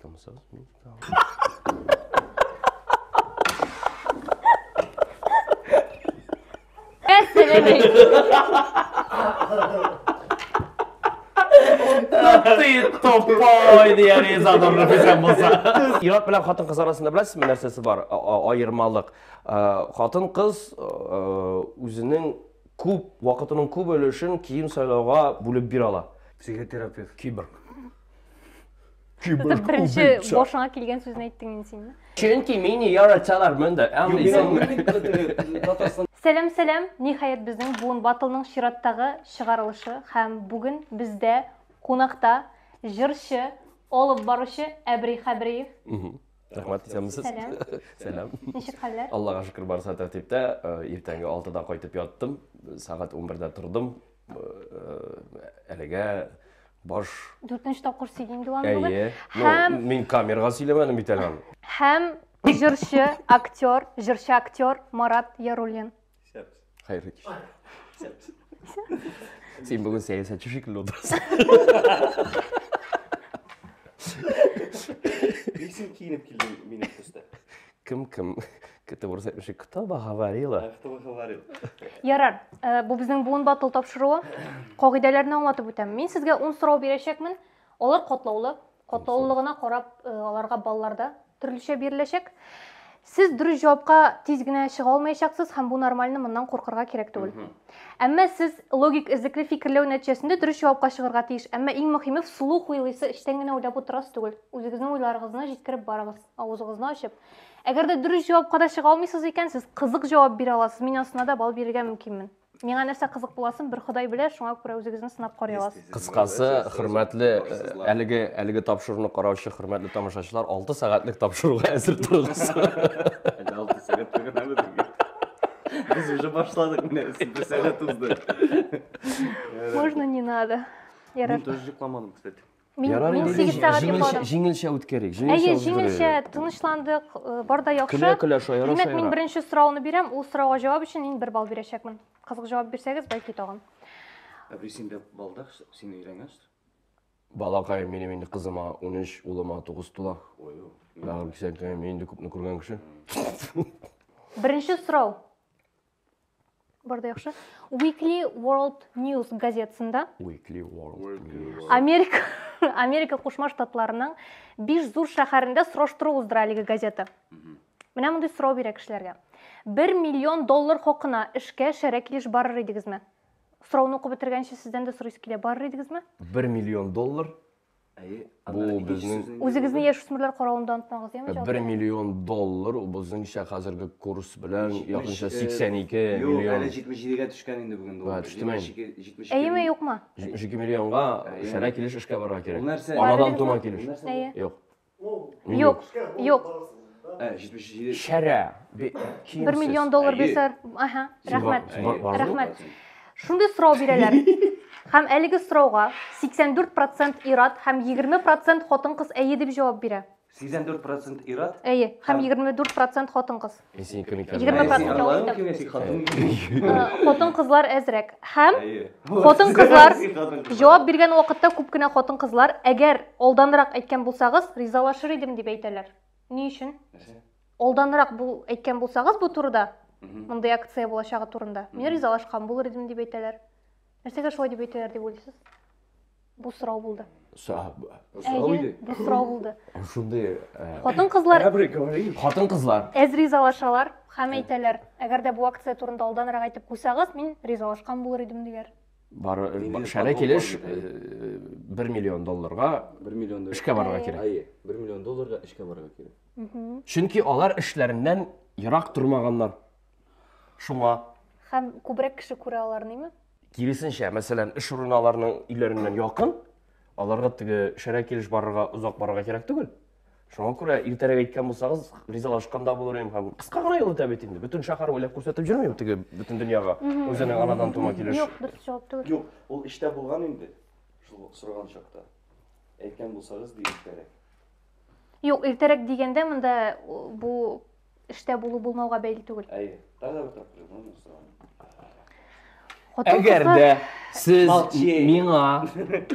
айтқан болсаңыз, мен Ты тупой, deya rezadorni desam bo'lsa. Irot bilan xotin-qiz orasida bilasizmi narsasi bor, ayirmalik. Xotin-qiz o'zining ko'p vaqtining ko'p bo'lishini kiyim saylovga bo'lib bera oladi. Psixoterapevt. Kiborg. Birinchi boshыңа kelgan so'zni aytding senmi? Chunki meni yaratalarman da. Selam, nihayet bizning bugun Battle'ning Shiratdagi shiqarilishi ham bugun bizda qonaqda jurchi, olib boruvchi Abri Xabriyev. Rahmat aytamisiz? Selam. Selam. Nechuk hollar? Allohga shukr barsa tartibda. Ertangi 6 da qaytib yotdim. Soat 11 da turdim. Haliga bosh 4-topqir siydim bugun. Ham men kameraga siylamadim bitalam. Ham jurchi aktyor Marat Yarulin. Xayrli kishi. Sen bugun siyosatchi shekilli o'tirsan. Nechun kiyinib kelding meni kursda? Kim? Katta bo'lsa o'sha kitoba xabariylar. Kitoba xabariylar. Yarar, bu bizning bugun battle topshiruvi. Qoidalarni anlatib o'taman. Men sizga 10 so'rov berishakman. Ular qatlovligina qarab, ularga ballarda turlicha berilashak. Siz durust javobga tezgina chiqa olmaysiz, ham bu normalni bundan qo'rqirga kerak tugul. Ammo siz logik izlikli fikrlash natijasida durust javobga chiqarga tegish. Ammo eng muhimi suluh o'ylaysiz, ishtangina o'ylab o'tirasiz tugul. O'zingizning o'ylaringizni yetkirib borasiz, og'zingizni ochib. Agarda durust javobga da chiqa olmaysiz ekansiz, qiziq javob bera olasiz. Men aslida bal berishga mumkinman. Menga narsa qiziq bo'lsin, bir Xudoy bilan, shunga ko'ra o'zingizni sinab qaray olasiz. Qisqasi, hurmatli haliga topshiriqni qarovchi hurmatli tomoshabinlar 6 soatlik topshiriqqa hozir turibsiz. 6 soat turganmiz. Biz уже başladık ne? Bir saat uzdı. Можно не надо. Ben тоже yıklamadım kısaca. Men 8 soat yo'qladim. Жеңілше өт керек. Жеңілше тынычландық, барда яхшы. Демек, мен бірінші сұрауны берем, ол сұрауға жауап үшін мен 1 балл берешекмін. Қызық жауап берсеңіз, бәлки тағын. Сен де балдақ, сен үйренесің? Балақай, менің қызыма 13, ұлыма 9 тула. Бағыр кісен мен де көпні көрген кіші. Бірінші сұрау. Барда яхшы. Weekly World News газетасында Америка Кушма Штатларының 5 зур шәһәрендә сораштыру уздыра әлеге газета. Менә мондый сорау бирә кешеләргә. 1 миллион доллар хакына эшкә шәрә килеш барыр идегезме? Сорауны укып бетергәнче сездән дә сорыйсы килә, барыр идегезме? 1 миллион доллар. Бу безнең үзегезне яшүсмерләр каравында онытмагыз, яме? 1 миллион доллар ул безнең хәзерге курс белән якынча 82 миллион. Әле 77-гә төшкән инде бүген доллар. Төштеме? 72. Әйеме, юкмы? 72 миллионга шәрә килеш эшкә барырга кирәк. Нәрсә? Анадан тума килеш. Юк. Юк. 77. Шәрә. 1 миллион доллар бесәр. Аха, рәхмәт. Шундай сорау бирәләр. Һәм әлеге сорауга 84% ират һәм 20% хатын-кыз әйе дип җавап бирә. 84% ират? Әйе, һәм 24% хатын-кыз. Син кем икән? 20% хатын-кызлар әзрәк. Һәм хатын-кызлар җавап биргән вакытта күп кенә хатын-кызлар, әгәр алданрак әйткән булсагыз, ризалашыр идем дип әйтәләр. Ни өчен? Алданрак бу әйткән булсагыз бу турыда, мондай акция булачагы турында, мен ризалашкан булыр идем дип әйтәләр. Нәрсәгә шулай дип әйтәләр дип уйлыйсыз? Бу сорау булды. Сорау булды. Шундай. Хатын-кызлар әз ризалашалар һәм әйтәләр, әгәр дә бу акция турында алданрак әйтеп куйсагыз, мин ризалашкан булыр идем дигәр. Бар шәрә килеш 1 миллион долларга 1 миллион эшкә барырга кирәк. 1 миллион долларга эшкә барырга кирәк. Чөнки алар эшләреннән ерак тормаганнар. Шуңа һәм күбрәк кеше күрә аларныймы? Киресенчә, мәсәлән, эш урыннарының үйләреннән якын, аларга теге шәрә килеш барырга, узак барырга кирәк түгел. Шуңа күрә иртәрәк әйткән булсагыз, ризалашканда булыр идем һәм кыска гына юл үтә бит инде. Бөтен шәһәр уйлап күрсәтеп җөрмим теге бөтен дөньяга. Үзенең анадан тума килеш. Юк, дөрес җавап түгел. Юк, ул эштә булган инде. Шул сораган чакта. Әйткән булсагыз диярсез. Юк, иртәрәк дигәндә монда бу эштә булмауга бәйле түгел. Әйе. Тагы бер тапкыр сораган. Әгәр дә сез миңа,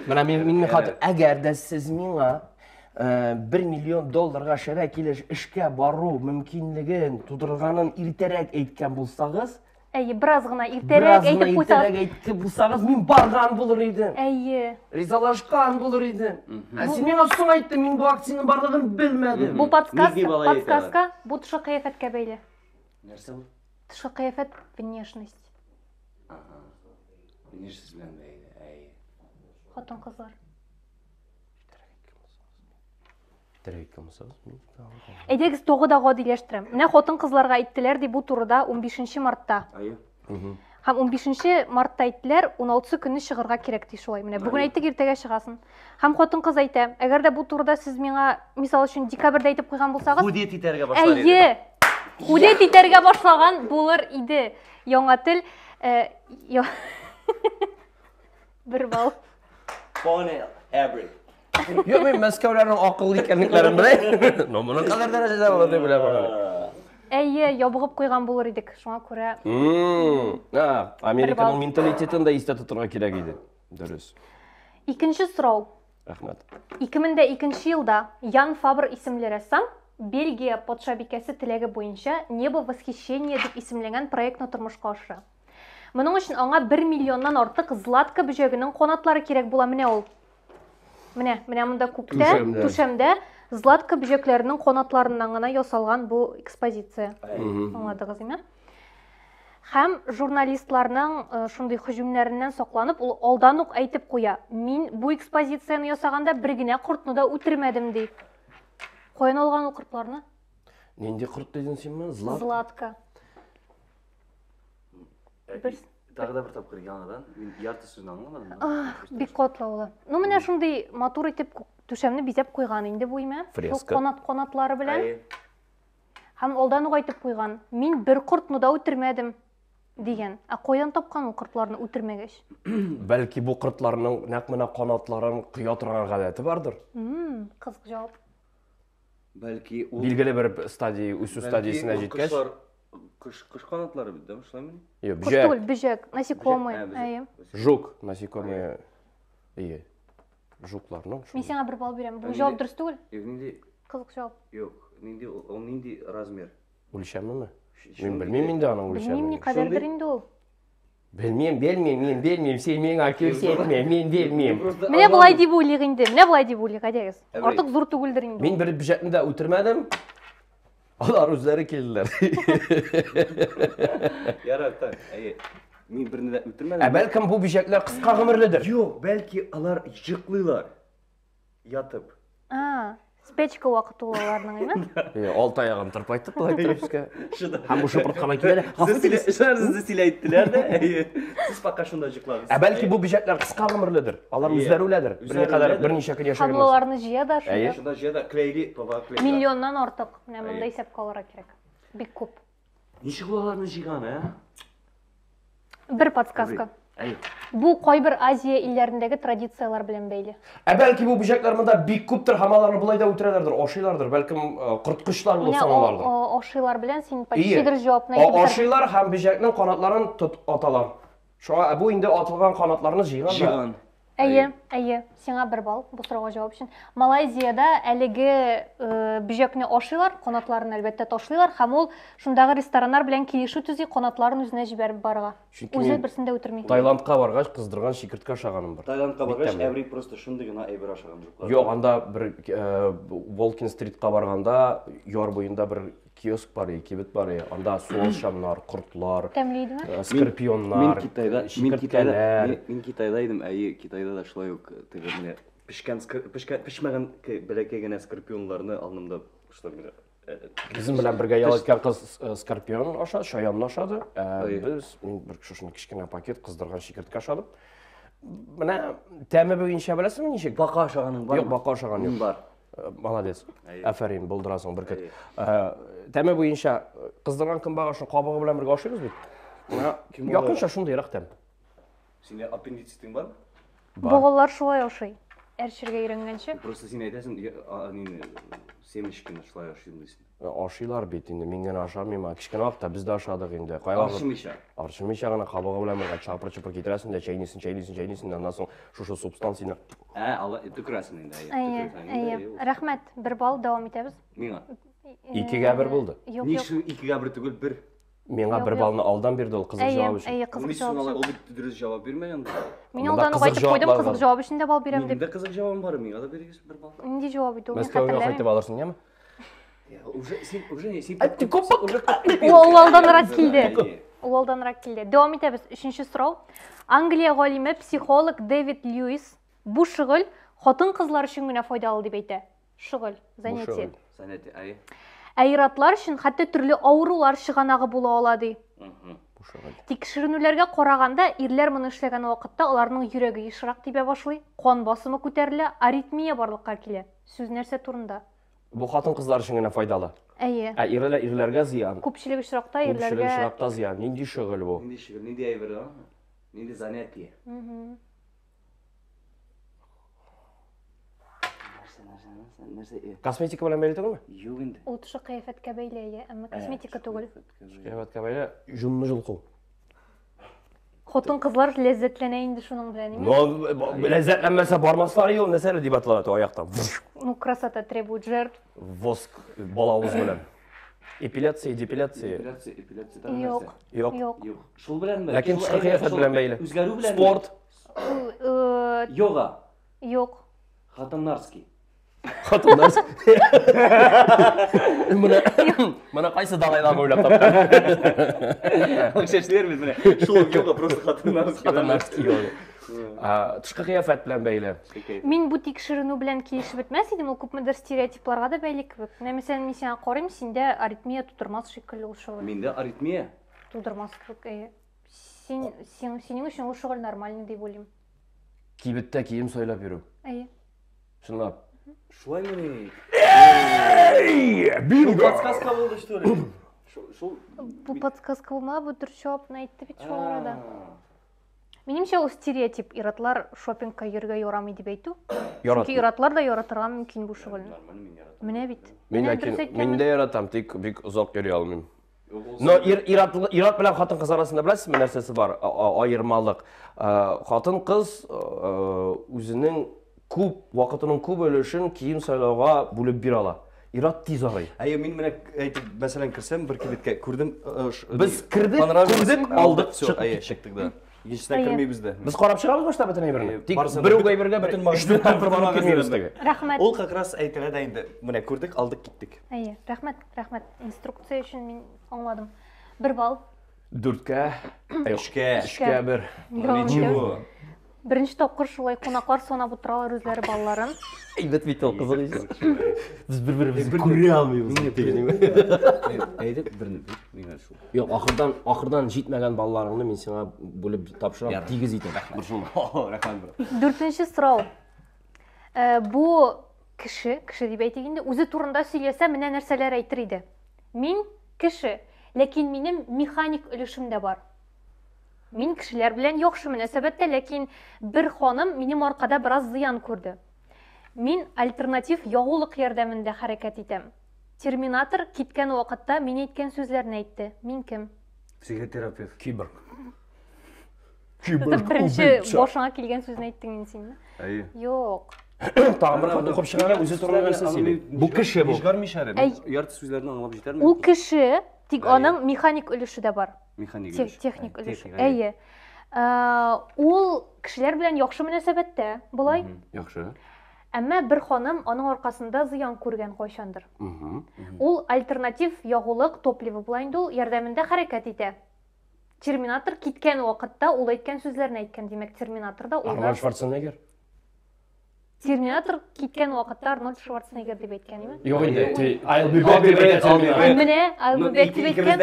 менә мин хатır, әгәр дә сез миңа 1 миллион долларга шара келеш эшкә бару мөмкинлеген тудырганын иртәрәк әйткән булсагыз, Біраз ғана иртәрәк әйтеп қойсаңыз. әйтеп булсагыз, мин барган булыр идем. Ризалашкан булыр идем. Син миңа соң әйттең, мин бу акциянең барлыгын белмәдем. Бұл подсказка, бұл тышкы кыяфәткә бәйле. Нәрсә бу? Тышкы кыяфәт внешность. Внешность белән бәйле. Хатын-кызлар. Әйткән Әйдәгез тоғы да гадиләштерәм. Менә хатын-кызларга әйттеләр ди бу турыда 15 мартта. Һәм 15 мартта әйттеләр, 16 көнне чыгарга кирәк ди шулай. Менә бүген әйттек, иртәгә чыгасын. Һәм хатын-кыз әйтә, әгәр дә бу турыда сез миңа мисал өчен декабрьдә әйтеп куйган булсагыз, Худет итәргә башлар иде. Худет итәргә башлаган булыр иде. Яңа тел бер бал. Понял, every. Yok, men Мәскәүләрнең акыллы икәнлекләрен беләм. Но моны кадәр дәрәҗәдә булыр дип беләм. Ябыгып куйган булыр идек. Шуңа күрә. Американың менталитетын да истә тотырга кирәк иде. Дөрес. Икенче сорау. Рәхмәт. 2002 елда Ян Фабр исемле рәссам Бельгия патшабикәсе теләге буенча «Небо восхищения» дип исемләнгән проектны тормышка ашыра. Моның өчен аңа 1 миллионнан артык златка бөҗәгенең канатлары кирәк була. Менә ул. Менә монда күктә, түшәмдә златка бөҗәкләренең канатларыннан гына ясалган бу экспозиция. Аңладыгызмы? Һәм журналистларның шундый һөҗүмнәреннән сакланып, ул алдан ук әйтеп куя: "Мин бу экспозицияны ясаганда бер генә кортны да үтермәдем" ди. Каян алган ул кортларны? Нинди корт дидең син мен? Златка. Тағы да бір тапкыр яңадан, мен ярты сүзін аңламадым. Бик катлаулы. Ну, менә шундый матур итеп түшәмне бизәп куйган инде бу име. Канатлары белән. Һәм алдан ук әйтеп куйган: "Мин бер кортны да үтермәдем" дигән. Каян тапкан ул кортларны үтермәгәч? Бәлки бу кортларның нәкъ менә канатларын кыя торган гадәте бардыр. Кызык җавап. Бәлки ул Билгеле бер стадия, үсү стадиясына җиткәч, Кыш канатлары бит, да, шулаймы? Кыш түгел, бөҗәк, насекомый. Жук, насекомые. Жукларның. Мин сиңа бер бал бирәм. Бу җавап дөрес түгел? Нинди? Кызык җавап. Юк, нинди размер? Үлчәмме? Мин белмим инде аның үлчәмен. Белмим, никадәрдер инде ул. Белмим, сен миңа күрсәтмә, мин белмим. Менә булай дип уйлыйк инде, әдәгез. Артык зур түгелдер инде. Мин бер бөҗәкне дә үтермәдем. Алар үзләре килделәр. Ярата, мин берне дә үтермәдем. Бәлкем бу бөҗәкләр кыска гомерледер. Юк, бәлки алар йоклыйлар. Ятып. Спечка вакыты ул аларның, име? Алты аягын тырпайтып булай торышка. Һәм бу шыпырткана килә. Сез силә әйттеләр дә, сез пока шунда йоклагыз. Бәлки бу бөҗәкләр кыска гомерледер. Алар үзләре үләдер. Берничә көн яшәгән. Хаблаларны җыя да шунда. Шунда җыя да клейли, тоба клейли. Миллионнан артык. Менә монда исәпкә алырга кирәк. Бик күп. Ничек аларны җыйган, Бер подсказка. Бу кайбер Азия илләрендәге традициялар белән бәйле. Бәлки бу бөҗәкләр монда бик күптер, һәм аларны булай да үтерәләрдер, ашыйлардыр. Бәлкем корткычлар булып саналардыр. Ашыйлар белән син почтидер җавапны әйтеп. Ашыйлар һәм бөҗәкнең канатларын аталар. Шуңа бу инде атылган канатларны җыйган. Әйе, сиңа бер бал бу сорауга җавап өчен. Малайзиядә әлеге бөҗәкне ашыйлар, канатларын әлбәттә ташлыйлар һәм ул шундагы рестораннар белән килешү төзи, канатларын үзенә җибәреп барырга. Үзе берсен дә үтерми. Таиландка баргач кыздырган чикерткә ашаганым бар. Таиландка баргач, әбри просто шундый гына әйбер ашаган юклар. Юк, анда бер Волкин-стритка барганда, яр буенда бер киоск бар, кибет бар. Анда суалшаннар, кортлар, скорпионнар, Мин Китайда идем, Китайда да шулай ук менә пешмәгән бәләкәй генә скорпионларны алдымда шулай гына. Безнең белән бергә ял иткән кыз скорпион ашады, шаянны ашады. Без бер шушындай кичкенә пакет кыздырган чикертка ашадым. Менә тәме буенча беләсеңме ничек? Бака ашаганың бар? Юк, бака ашаган юк. Бар. Молодец. Афәрин, булдырасың бер кет. Тәме буенча кыздырган кымбагашны кабыгы белән бергә ашыйбыз бит. Якынча шундый рәхтәм. Сине аппендицитың бар? Боголар шулай ашый. әршерге үйренгенше. Просто сен айтасың, нені семішкені шылай ашыйын дейсің. Ашыйлар бет енді, мен гана ашамайма. Кішкене уақытта біз де ашадық енді. Аршымайша. Аршымайша ғана қабығы білән бірға чапыр-чапыр кетіресің де чайнайсың, андан соң шушы субстанцияны. Түкіресің енді. Рахмет, 1 балл давам етеміз. Меңа? 2-ге 1 болды. Жоқ, Не жоқ. үшін 2-ге 1 түгіл 1? Менға 1 балны алдан берді ол қызық жауап үшін. Қызық жауап үшін. Ол бітті дұрыс жауап берме енді. Мен олдан қайтып қойдым, қызық жауап үшін де бал берем Менің деп. де қызық жауабым бар, меңа да берегіз 1 балл. Ненде жауап еді, мен Мәскеуге қайтып хатırlamаймын. алырсың, не ме? Ол алданырақ келді. Ол алданырақ келді. Давам етеміз. 3-ші сұрау. Англия ғалимы психолог Дэвид Льюис бұл шұғыл қотын қызлар үшін генә файдалы деп айтты. Шұғыл, занятие. Занятие, ай. Әйратлар үшін хатта түрлі аурулар шығанағы бола алады. Текшерінулерге қорағанда ирлер мұны эшләгән вакытта аларның йөрәге ешрак тибә башлый, кан басымы күтәрелә, аритмия барлыкка килә. Сүз нәрсә турында? Бұл хатын қызлар үшін генә файдалы. Әйе. Ирләргә зиян. Күпчелек очракта Көпшілік ирләргә. шырақта зиян. Нинди шөгыль бұл? Нинди шүгіл, нинди әйбер, нинди занятие. Косметика белән бәйле түгелме? Юк инде. Ул төшө кыяфәткә бәйле, әмма косметика түгел. Кыяфәткә бәйле җунны җылку. Хатын кызлар ләззәтләнә инде шуның белән, име? Но ләззәтләнмәсә бармаслар юл, нәрсәле дип аталар аяктан. Ну, красота требует жертв. Воск балавыз белән. Эпиляция, депиляция. Эпиляция. Юк. Юк. Юк. Шул белән бер. Ләкин тышкы кыяфәт белән бәйле. Үзгәрү белән. Спорт. Йога. Юк. Хатаннарский. Хатындар. Менә кайсы далайдан уйлап тапкан. Шәчләр бит менә. Шул йога просто хатаннарский. Хатындарский йога. Тышкы кыяфәт белән бәйле. Мин бу тикшеренү белән килешеп бетмәс идем, ул күпмедер стереотипларга да бәйле кебек. Мәсәлән, мин сиңа карыйм, синдә аритмия тудырмас шикелле ул шөгыль. Миндә аритмия. Тудырмас кебек. Синең өчен ул шөгыль нормальный дип уйлыйм. Кибеттә кием сойлап йөрү. Әйе. Шунлап. Шулаймы? Бинго. Подсказка булды, что ли? Шул. Бу подсказка булма, бу дөрес җавапны әйтте бит шул арада. Минемчә, ул стереотип иратлар шопингка йөргә ярамый дип әйтү. Чөнки иратлар да яратырга мөмкин бу шөгыльне. Менә бит. Мин дә яратам, тик бик озак йөри алмыйм. Но ират белән хатын кыз арасында беләсезме нәрсәсе бар? Аермалык. Хатын кыз үзенең күп вакытының күп өлешен кием сайлауга бүлеп бирә ала. Ират тиз арый. Әйе, мин менә әйтеп, мәсәлән, кирсәм, бер кибеткә күрдем. Без кирдек, алдык, чыктык да. Икенчесенә кермибез дә. Без карап чыгабыз башта бөтен әйберне. Тик бер үк әйбергә бер 3-4 тапкыр барып килмибез теге. Рәхмәт. Ул как раз әйтелә дә инде. Менә күрдек, алдык, киттек. Әйе, рәхмәт. Инструкция өчен мин аңладым. 1 балл. 4-кә, 3-кә. 3-кә 1. Ничего. Беренче тапкыр шулай кунаклар санап утыралар үзләре балларын. Әйбәт бит ул кызык ич. Без бер-беребезне күрә алмыйбыз. Әйдеп берне миңа шул. Юк, ахырдан җитмәгән балларыңны мин сиңа бүлеп тапшырам. Тигез итәм. Рәхмәт. 4-нче сорау. Бу кеше дип әйтик инде, үзе турында сөйләсә, менә нәрсәләр әйтер иде. Мин кеше, ләкин минем механик өлешем дә бар. Мин кешеләр белән яхшы мөнәсәбәттә, ләкин бер ханым минем аркада бераз зыян күрде. Мин альтернатив ягулык ярдәмендә хәрәкәт итәм. Терминатор киткән вакытта мин әйткән сүзләрне әйтте. Мин кем? Психотерапевт. Киборг. Беренче башыңа килгән сүзне әйттең инде син. Әйе. Юк. Тагын бер хатын укып чыгара, үзе турында нәрсә сөйли. Бу кеше бу. Ишгармыйшар. Ярты сүзләрне аңлап җитәрме? Ул кеше, тик аның механик өлеше дә бар. Механик. Техник өлеше. Әйе. Ул кешеләр белән яхшы мөнәсәбәттә, булай. Яхшы. Әмма бер ханым аның аркасында зыян күргән кайчандыр. Ул альтернатив ягулык топливо була инде, ул ярдәмендә хәрәкәт итә. Терминатор киткән вакытта ул әйткән сүзләрне әйткән, димәк Терминаторда ул Арнольд Шварценеггер. Терминатор киткән вакытта Арнольд Шварценеггер дип әйткән име? Юк инде, I'll be back дип әйткән. Менә I'll be back дип әйткән.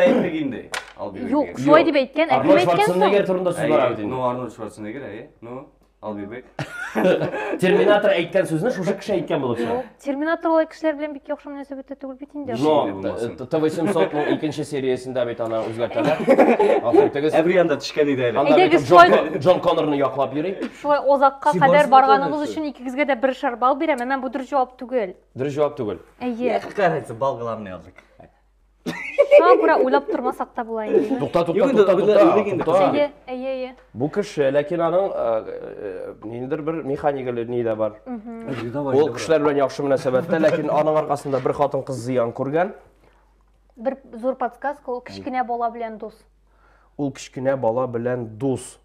Юк, шулай дип әйткән, Арнольд Шварценеггер турында сүз бар бит инде. Ну, Арнольд Шварценеггер, әйе. Ну, I'll be back. Терминатор әйткән сүзне шушы кеше әйткән булып чыга. Терминатор олай кешеләр белән бик яхшы мөнәсәбәттә түгел бит инде. Но Т-800-ның икенче сериясендә бит аны үзгәртәләр. Ахыртыгыз. Әбриянда төшкән иде әле. Әйдәгез, Джон Коннорны яклап йөри. Шулай озакка кадәр барганыгыз өчен икегезгә дә бер шар бал бирәм. Мен бу дөрес җавап түгел. Дөрес җавап түгел. Әйе. Кажется, бал главный язык. Шуңа күрә уйлап тормасак та була инде. Тукта. Әйе, әйе. Бу кеше, ләкин аның ниндидер бер механикалы нидә бар. Ул кешеләр белән яхшы мөнәсәбәттә, ләкин аның аркасында бер хатын-кыз зыян күргән. Бер зур подсказка, ул кичкенә бала белән дус. Ул кичкенә бала белән дус.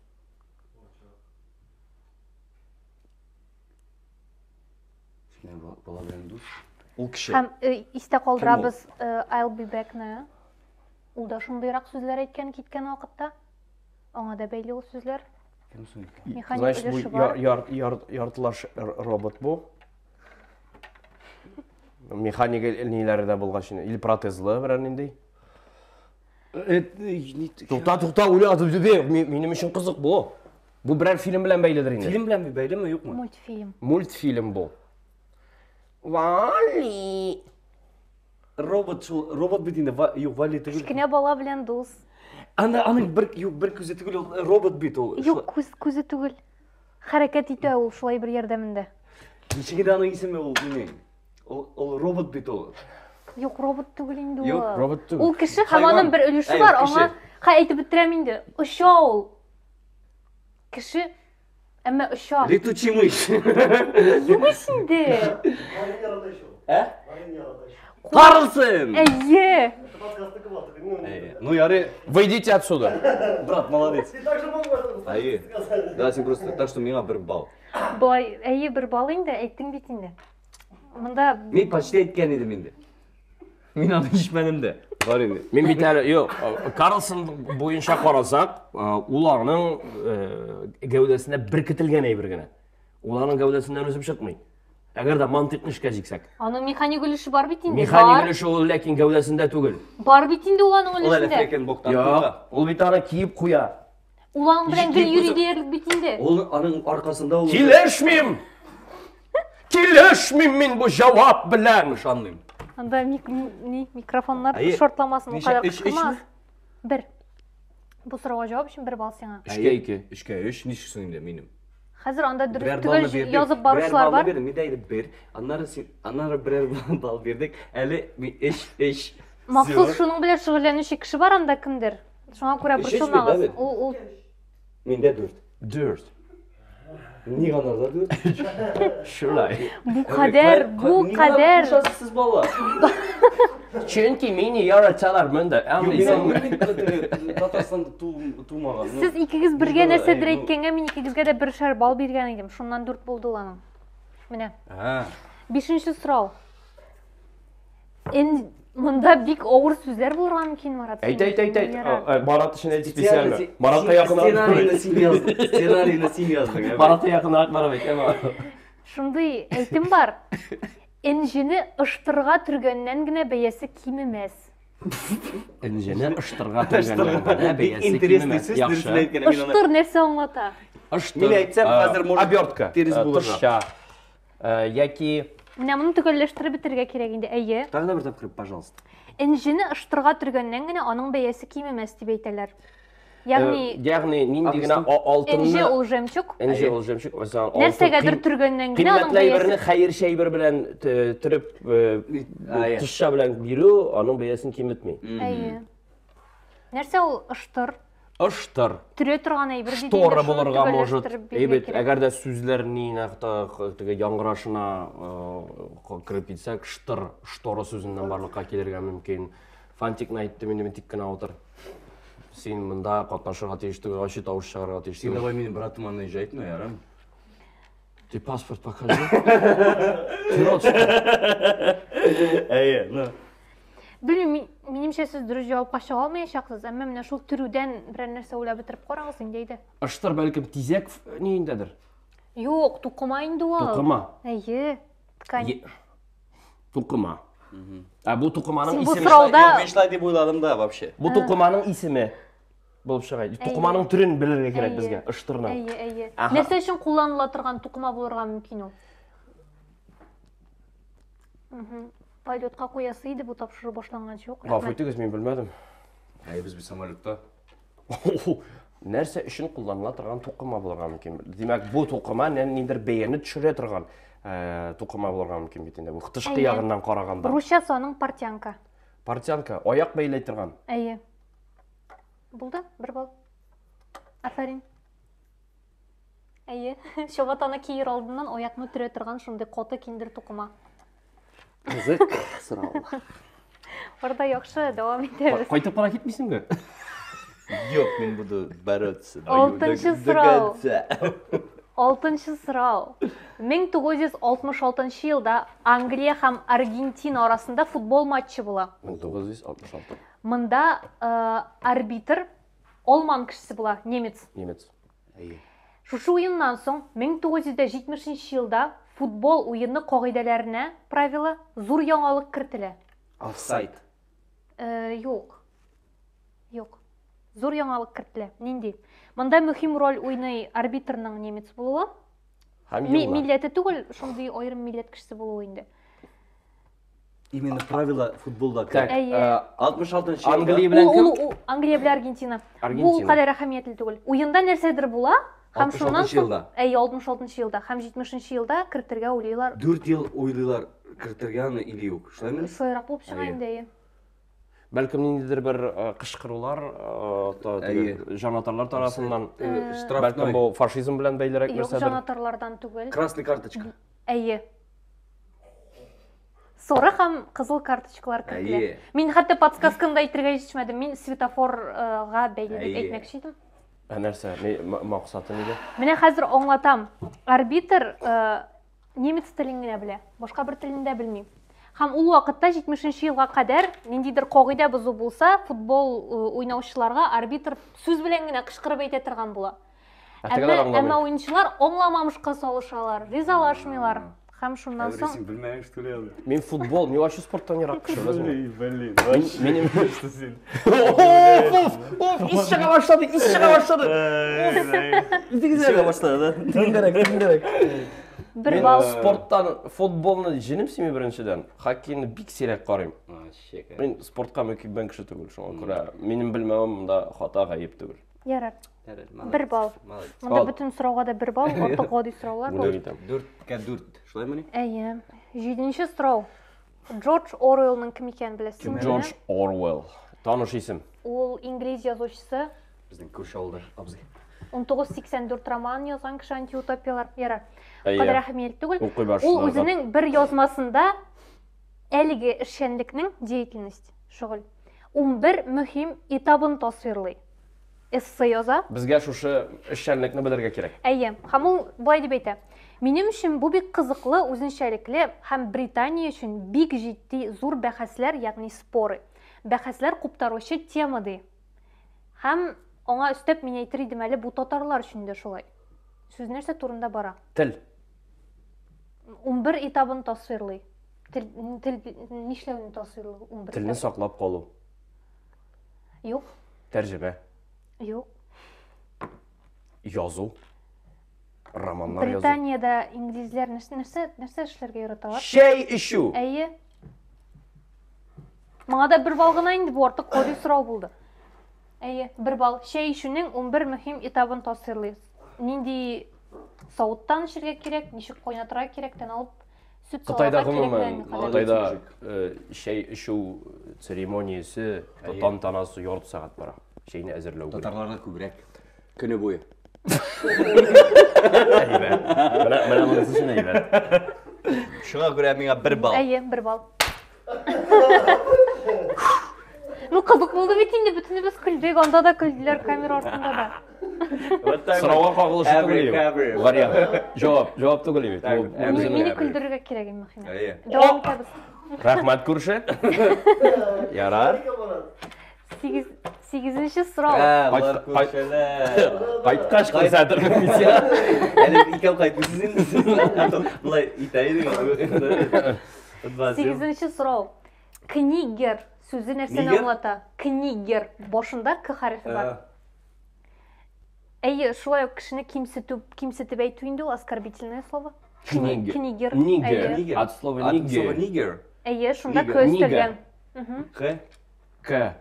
Бала белән дус. Ул кеше. Һәм истә калдырабыз I'll be back-ны. Ул да шундыйрак сүзләр әйткән киткән вакытта. Аңа да бәйле ул сүзләр. Кем соң? Механик Значит, өлеше бу бар. яртылаш робот бу. Механик ниләре дә булгач, или протезлы берәр нинди. Туктта, уйлады диде. Минем өчен кызык бу. Бу берәр фильм белән бәйледер инде. Фильм белән бәйлеме, юкмы? Мультфильм. Мультфильм бу. Вали. Робот бит инде, юк, Вали түгел. Кичкенә бала белән дус. Аның бер күзе түгел, робот бит ул. Юк, күзе түгел. Хәрәкәт итә ул шулай бер ярдәмендә. Ничек аның исеме ул мине? Ул робот бит ул. Юк, робот түгел инде ул. Юк, робот түгел. Ул кеше һәм аның бер өлеше бар, аңа әйтеп бетерәм инде. Оча ул. Кеше, әмма оча. Летучий мышь. Юк инде. Карлсон! Әйе. Ну, яры. Выйдите отсюда. Брат, молодец. Әйе. Да, сен просто так что миңа бер бал. Былай, әйе, бер бал инде, әйттең бит инде. Монда Мен почти әйткән идем инде. Мин аны ишмәдем дә. Бар инде. Мен бит әле, юк, Карлсон буенча карасак, уларның гәүдәсенә беркетелгән әйбер генә. Уларның гәүдәсеннән үсеп чыкмый. Әгәр дә мантыйкны эшкә җиксәк. аның механик өлеше бар бит инде. Механик өлеше ул, ләкин гәүдәсендә түгел. Бар бит инде ул аның Ул әле өлешендә. фекен боктан. Юк, ул бит аны киеп куя. Ул аның белән гел йөри диярлек бит инде. Ул аның аркасында ул. Килешмим! Килешмим мин бу җавап белән. Ышанмыйм. Анда микрофоннар Әйе. шортламасын, ул Ничә, кадәр өч кычкырмас. ме? Бер. Бу сорауга җавап өчен бер бал сиңа. 3-2. 3-3 ничек инде минем? Хәзер анда дөрес Берәр түгел балны бирдек. язып баручылар бар. Берәр балны бирдем, әйтеп бер. Аннары берәр бал бирдек. Әле мин эш. Махсус шуның белән шөгыльләнүче кеше бар анда кемдер. Шуңа күрә Өч борчылмагыз. бит, Ул Миндә 4. 4. Нигә анарда 4? Шулай. бу кадәр. Сез бала. Чөнки мине яраталар монда. Мин Татарстанда тумаган. Сез икегез бергә нәрсәдер әйткәнгә мин икегезгә дә бер шар бал биргән идем. Шуннан 4 булды ул аның. Менә. 5нче сорау. Монда бик авыр сүзләр булырга мөмкин, Марат. Әйт. Марат өчен әйт специально. Маратка якынрак. Сценарийны син яздың. Маратка якынрак барып әйт. Шундый әйтем бар. Энҗене ыштырга төргәннән генә бәясе кимемәс. Энҗене ыштырга төгәннән бәясе Интересный кимемәс. сүз Яхшы. дөресен әйткән мин аны. Ыштыр нәрсә аңлата? Ыштыр. Мин әйтсәм, хәзер может обертка. терис булырга. Тышча. Яки Менә моны төгәлләштереп бетергә кирәк инде. Әйе. Тагы да бер тапкыр, пожалуйста. Энҗене ыштырга төргәннән генә аның бәясе кимемәс дип әйтәләр. Ягъни нинди генә энҗе алтынны. ул җәмчук. Энҗе ул җемчук. Мәсәлән, Нәрсәгәдер төргәннән генә аның кыйммәтле әйберне бәясе. хәер шәйбер белән төреп тышча белән бирү аның бәясен киметми. Әйе. Нәрсә ул ыштыр? Ыштыр. Төрә торган әйбер диде. Штора булырга может. Әйбет, әгәр дә сүзләр теге яңгырашына кирип китсәк, штыр, штора сүзеннән барлыкка килергә мөмкин. Фантикны әйтте, минем тик кенә утыр. Син монда катнашырга тиеш түгел, ачы тавыш чыгарга тиеш. Син давай минем братыма наезжать, ну ярам. Ты паспорт покажи. Әйе, ну. Белмим, минемчә сез дөрес җавапка чыга алмаячаксыз, әмма менә шул төрүдән берәр нәрсә уйлап бетереп карагыз инде әйдә. Ыштыр бәлкем тизәк ниндәдер. Юк, тукыма инде ул. Тукыма. Әйе. Ткань. Тукыма. Бу тукыманың Син бу исеме. сорауда Мен шулай дип уйладым да вообще. Бу тукыманың исеме. болып шығайды. Тұқыманың түрін білерге керек бізге, ұштырынан. Әйе. Нәрсе үшін қолданыла тұрған тұқыма болырға мүмкін ол? Полетқа қоясы еді, бұл тапшыру башланған жоқ. Ғафу етіңіз, мен білмедім. Біз бір самолетта. Нәрсе үшін қолданыла тұрған тұқыма болырға мүмкін. Демек, бұл тұқыма нендер бейіні түшіре тұрған тұқыма болырға мүмкін бетінде. Бұл тышқы яғынан қарағанда. Русша соның партиянка. Партиянка, аяқ бейлей тұрған. Әйе. Болды, бір бал. Афарин. Әйе. Шобатаны кейір алдынан ояқны түре тұрған шынды қоты кендір тұқыма. Қызық сұрау. Орда яқшы, давам етеміз. Қайтып қара кетмейсің бе? Жоқ, мен бұды бәрі өтсін. Алтыншы сұрау. Алтыншы сұрау. 1966 жылда Англия һәм Аргентина арасында футбол матчы була. 1966. Мында арбитр Олман кішісі була, немец. Немец. Шушы ойыннан соң 1970 жылда футбол ойыны қағидаларына правила зур яңалық кіртілі. Офсайд. Жоқ. Зур яңалық кіртілі. Нендей? Мында мөһим роль ойнай арбитрның немец болуы. Милләті түгіл, шындай ойрым милләт кішісі болуы ойынды. Именно правила футболда. 66 жылда. Англия белән кем? Англия белән Аргентина. Бұл қадай рахамиятлі түгіл. Ойында нәрседір була? 66 жылда. 66 жылда. Һәм 70 жылда кіртірге ойлайлар. 4 ел ойлайлар кіртірген или жоқ. Шылаймен? Шойрақ болып шығайын Бәлкім нендедір бір қышқырулар, жанатарлар тарасынан, бәлкім бұл фашизм білән бәйлерек Жоқ, нәрседір. жанатарлардан түгел. Красный карточка. Әйе. Сора һәм қызыл карточкалар кіртілі. Мен хатта подсказкында айтырға жетішмәдім. Мен светофорға бәйледік әйтмәкші едім. Нәрсе, мақсаты неде? Менә хәзер аңлатам. Арбитр немец тілін генә белә, башка бер тілін дә белмим. Һәм ул вакытта 70 елга кадәр ниндидер кагыйдә бузу булса, футбол уйнаучыларга арбитр сүз белән генә кычкырып әйтә торган була. Әмма уенчылар аңламамышка салышалар, ризалашмыйлар. Һәм шуннан соң Білмәйін что ли? Мен футбол, мен вообще спорттан ерак кіші. Блин, Менің... что сен? Ис шыға баштады. Шыға баштады, да? Тіндерек. бір Мен бал. спорттан, футболны женім семей біріншіден. Хоккейні бик сирек қарайым. Мен спортқа мөкибен кіші түгіл. Шоңа күрә, менің білмәуім мұнда хата ғайып түгіл. Ярар. Бір бал. Мұнда бүтін сұрауға да бір бал, ортық ғади сұраулар бол. 4-4. Шылай мәне? Әйе. 7-ші сұрау. Джордж Оруэллның кім екенін білесің бе? Джордж Оруэлл. Таныш есім. Ол инглиз язучысы. Біздің көрші ауылда абзы. 1984 роман yazan кіші антиутопиялар. Ярар. Әйе. Қадыр әхмиет түгіл. Оқи Ол башыларға. өзінің бір язмасында әлігі ішшенлікнің деятельность шұғыл. 11 мүхим этабын тасвирлый. Эссе яза. Бізге шушы ішшәнлекні білерге керек. Әйе. Һәм ул былай дип әйтә. Минем өчен бу бик кызыклы, үзенчәлекле һәм Британия өчен бик җитди зур бәхәсләр, ягъни споры. Бәхәсләр куптаручы тема ди. Һәм аңа өстәп мин әйтер идем әле, бу татарлар өчен дә шулай. Сүз нәрсә турында бара? Тел. 11 этабын тасвирлый. Тел нишләүне тасвирлый 11. Тілні сақлап қалу. Юк, Тәржімә. юк. Язу. Романнар язу. Британияда инглизләр нәрсә эшләргә яраталар? Шей ішу. Әйе. Маңа да бір бал гына инде, бу артык кodi сорау булды. Әйе, бір бал. Шей ишүнең 11 мөһим этабын тасвирлый. Нинди сауыттан эшләргә кирәк, ничек кайнатырга кирәктән алып сөт Қытайда салырга ғымымен, кирәкләрен Қытайда шей ішу церемониясы, тантанасы ярты сағат бара. Шейні әзірлеу керек. Татарларға көбірек. Күні бойы. Әйбәт. Менә мұнысы үшін әйбәт. Шуңа күрә миңа бір бал. Әйе, бір бал. Ну, қызық болды бит инде, бүтінебез күлдік, анда да күлділер камера артында да. Сұрауға қағылышы түгілейбі. Вариант. Жауап түгілейбі. Мені күлдірге керек емін. Әйе. Давам етеміз. Рахмат көрші. Ярар. 8-ші сұрау. Бұлар көршілер. Қайтқаш көрсәтірмін мисия. Әлі икем қайтмысыз енді. Бұлай итайдың. 8-ші сұрау. Книгер сөзі нәрсені аңлата. Книгер. Бошында к харфі бар. Әйе, шулай ук кішіні кемсітіп әйту инде, ол оскорбительное слово. Книга. Книгер. Нигер. Әйе. От слова Слово нигер. нигер. Әйе, шунда Нигер. көстелген. Х. К.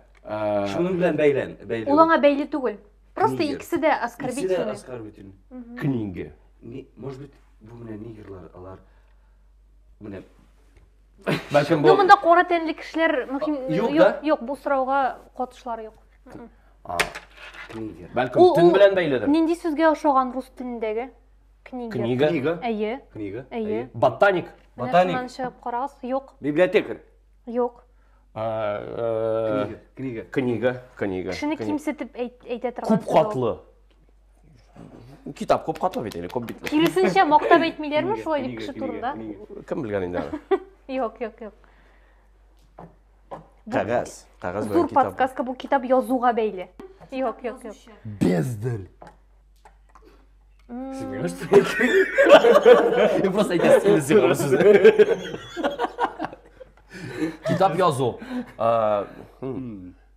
Шуның белән бәйле. Ул аңа бәйле түгел. Просто Книгер. икесе дә Ikisi de оскорбительный. оскорбительный. Книга. Может быть, bu менә нигерлар алар менә Бәлкем Ну, бұл... мында кара тәнле кешеләр Юк да? Юк, бу сорауга катышлары юк. нигер. Бәлкем төн белән бәйледер. Нинди сүзгә охшаган рус телендәге? Книга. Книга. Книга. Әйе. Книга. Әйе. Ботаник. Менә Ботаник. шуннан чыгып карагыз. Юк, Библиотекарь. юк. Книга. Книга. Кешене кимсетеп әйтә торган. Күп катлы. Китап күп катлы бит әле, күп битле. Киресенчә мактап әйтмиләрме шулай дип кеше турында? Кем белгән инде аны? Юк. Кагаз. Кагаз Зур белән китап. подсказка, бу китап язуга бәйле. Юк. Бездел. Син что? Просто әйтәсез инде син аны сүзне. Китап язу.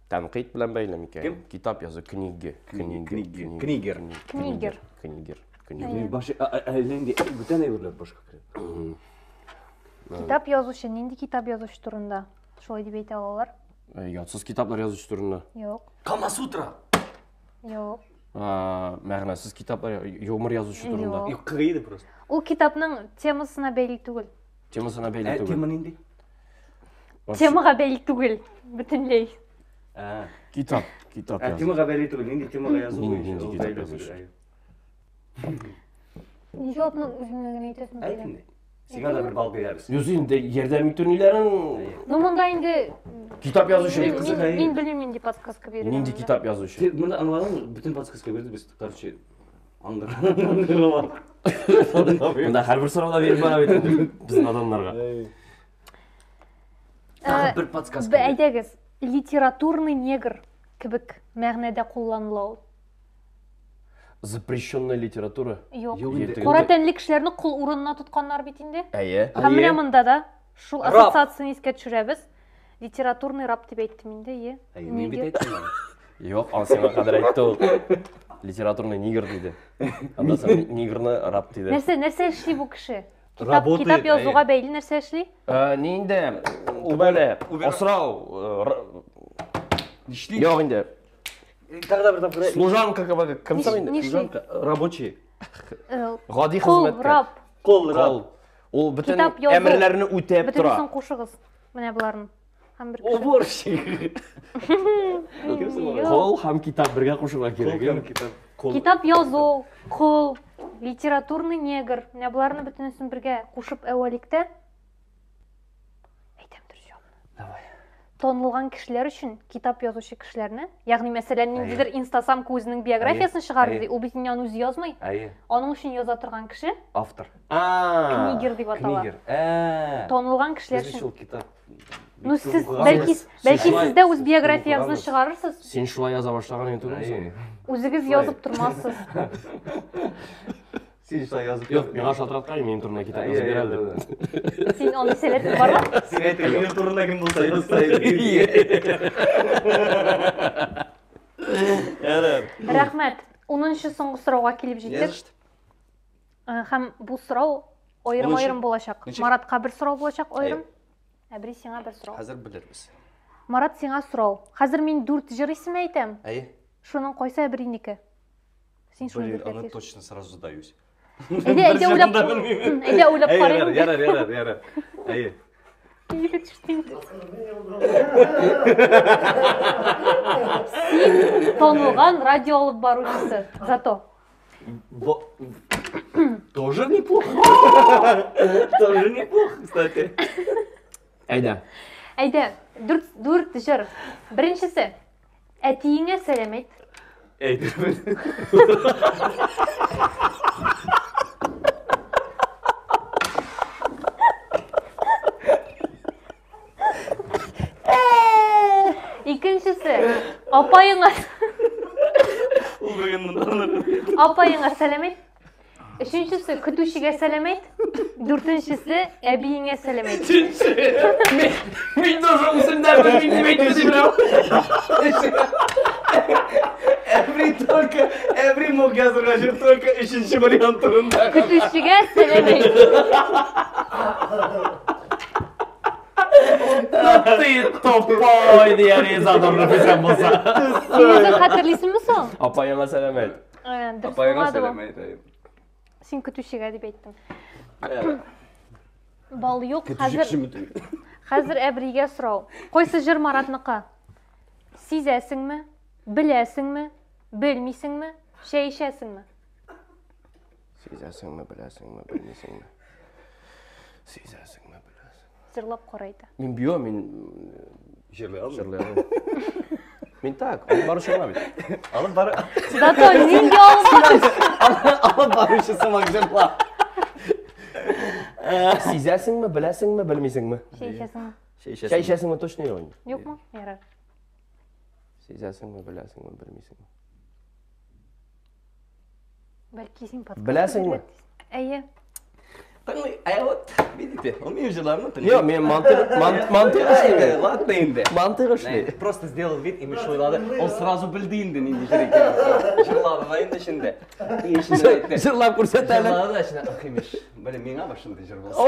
Тәнкыйть белән бәйле микән? Кем? Китап язу, книга. Книгер. Книгер. Башы әлендә бүтән әйберләр башка керә. Китап язучы, нинди китап язучы турында? Шулай дип әйтә алалар? Ятсыз китаплар язучы турында. Юк. Камасутра. Юк. Мәгънәсез китаплар, юмор язучы турында. Юк. Кыйды просто. Ул китапның темасына бәйле түгел. Темасына бәйле түгел. Тема нинди? Темага бәйле түгел. Бөтенләй. Китап язу. Темага бәйле түгел, нинди темага язу Нинди китап бәйле язу. түгел. Җавапны үзеңә генә әйтәсең. Әйт инде. Сиңа да бер бал бирәбез. Юзы инде ярдәм итүниләрен Ну, монда инде китап язучы. мин белмим нинди подсказка бирә. Нинди китап язучы? Сен монда аңладыңмы? Бүтән подсказка бирде без короче аңгырган. Монда һәрбер сорауда биреп бара бит безнең адамнарга. Бер подсказка. Әйдәгез, литературный негр кебек мәгънәдә кулланыла. Запрещенная литература. Юк. Юк. Кара тәнле кешеләрне кул урынына тотканнар бит инде. Әйе. Һәм менә монда да шул Раб. ассоциацияны искә төшерәбез. Литературный раб дип әйттем инде, ие. Мин бит әйттем. Юк, аны сиңа кадәр әйтте ул. Литературный нигер диде. Анда сен нигерны раб диде. Нәрсә эшли бу кеше? Работает, Китап язуга бәйле нәрсә эшли? Ни инде? Убале. Асрау. Нишли? Юк инде. Тагда бер тапкыр. Служанка кем сам инде? Нишли? Рабочий. Гади Кул хезмәткә. раб. Кол раб. Ул бөтен Китап язу. әмерләрне үтәп тора. Бөтенесен кушыгыз. Менә буларны. Һәм бер Уборщик. Кол һәм китап бергә кушырга кирәк. Китап язу, кул, литературный негр. Менә буларны бөтенесен бергә кушып әвәликтә. Әйтәм дөрҗәп. Давай. Танылган кешеләр өчен китап язучы кешеләрне, ягъни мәсәлән, ниндидер инстасамка үзенең биографиясын чыгарды ди, ул бит инде аны үзе язмый. Әйе. Аның өчен яза торган кеше Автор. книгер дип атала. Книгер. Танылган кешеләр Без өчен. шул китап. Ну сез бәлки сез дә үз биографиягызны чыгарырсыз, Син шулай яза башлаган инде түгелме? үзегез язып тормассыз. Син шулай язып. Юк, миңа шалтыраткан, минем турында китап язып бирәлде. Син аны сәләтең бармы? Син әйткән турында кем булса язса. Рәхмәт. 10нчы соңгы сорауга килеп җиттек. Һәм бу сорау аерым булачак. Маратка бер сорау булачак аерым. Әбри сиңа бер сорау. Хәзер белербез. Марат сиңа сорау. Хәзер мин 4 җыр исеме әйтәм. Әйе. Шуның кайсы беринеке? Син шуны Блин, аны беләсең. точно сразу сдаюсь. Әйдә уйлап карыйм. Ярар. Әйе. Син танылган радио алып баручысы. Зато. Тоже неплохо. Тоже неплохо, кстати. Әйдә. Әйдә, 4 җыр. Беренчесе. Әтиеңә сәлам әйт. Әйдә. Икенчесе. Апайыңа Ул бүгеннән таныр. апайыңа сәлам әйт. Өченчесе көтүчегә сәлам әйт. Дүртенчесе әбиеңә сәлам әйт. Мин тоже үземдә белмим дип әйтте. Every только Every mok yazырга жүр, только 3-нче вариант турында. Күтүшчүгө сәлем айт. Ты тупой diye rezadorunu bizden bulsa. Сен өзүң кадырлайсыңбы соң? Апайыңа сәлем айт. Дұрыс Апайыңа болмады сәлем бұл. айтайын. Сен күтүшчүгө деп айттың. Бал юк, Хәзер әбригә сорау. Койсы җыр Маратныкы. Сизәсеңме? Беләсеңме? Белмисеңме? Шәй эчәсеңме? Сизәсеңме, беләсеңме, белмисеңме? Сизәсеңме, беләсеңме? Җырлап карайды. Мин бию, мин жырлыйм. Мин так, алып барышыңа бит. Алып бар. Зато нинге алып Алып барышы самак җырла. Сизәсеңме, беләсеңме, белмисеңме? Шәй эчәсеңме? Шәй эчәсеңме точно юк. Юкмы? Ярар. Сизәсеңме, беләсеңме, белмисеңме? Бәлки син подкаст. Беләсеңме? Әйе. Вот, видите, он мне җырларны Yok, men mantık işleyim. Ладно инде. Mantık işleyim. Просто сделал вид и мыш ойлады. Он сразу билди инде нинди жыр экенин. Жырлады да инде ишинде. Ишинде айтты. Жырлап көрсәтәле. Жырлады да ишинде ак имеш. Беле миңа башында жыр болса.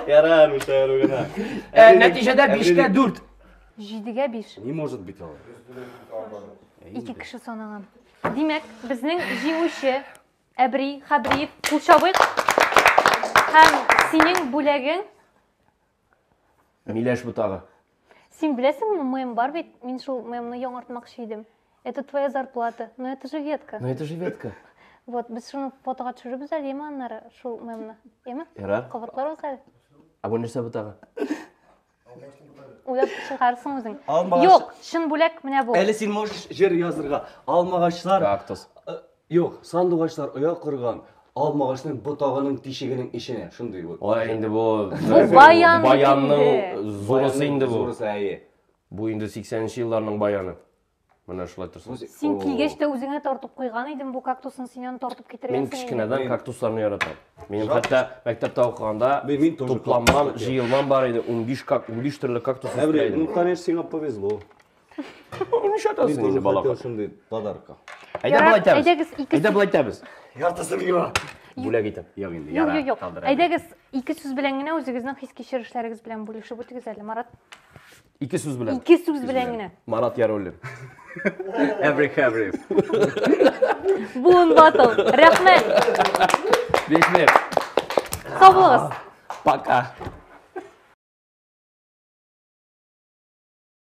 Ярар, шайру гына. Нәтижеде 5'te 4. 7-гә 5. Не может быть ол. 2 кеше санаган. Димәк, безнең җиңүче Әбри Хабриев Кулчабык һәм синең бүләгең. Миләш бутагы. Син беләсеңме, мем бар бит? Мин шул мемны яңартмакчы идем. Это твоя зарплата, но это же ветка. Но это же ветка. Вот, без шуны фотога төшеребез әле, яме аннары шул мемны. Яме? Ярар. Кабатларыбыз әле. А бу нәрсә бутагы? Уйлап чыгарсың үзең. Алмагач- Юк, шын бүләк менә бу. Әле син можешь жыр язырга. Алмагачлар. Кактус. Юк, сандугачлар ояк кырган. Алмагачның ботагының тишегенең ишенә. Шундый вот. Ой, инде бу баян баянның инде. зурысы инде бу. Зурысы әйе. Бу инде 80-нче елларның баяны. Менә шулай торсын. Син килгәч тә үзеңә тартып куйган идең бу кактусын, син аны тартып Мин китергәнсең. кичкенәдән кактусларны яратам. Минем хәтта мәктәптә укыганда Мин тоже тупланган, җыелман бар иде. 15 төрле кактус Әбре, үстерә ну конечно, сиңа повезло. Нишләтәсең Мин инде тоже балака? хотел шундый подарка. Әйдә булай итәбез. Әйдәгез, икесе- Әйдә булай итәбез. Яртысы миңа. Бүләк итәм. Юк инде, Юк, юк, юк. Әйдәгез, 2 сүз белән генә үзегезнең хис-кичерешләрегез белән бүлешеп үтегез әле, Марат. 2 сүз белән. 2 сүз белән генә. Марат Яруллин. Әбре Хабриев. Буын батыл. Рәхмәт. Бешмәк. Сау булыгыз. Пока.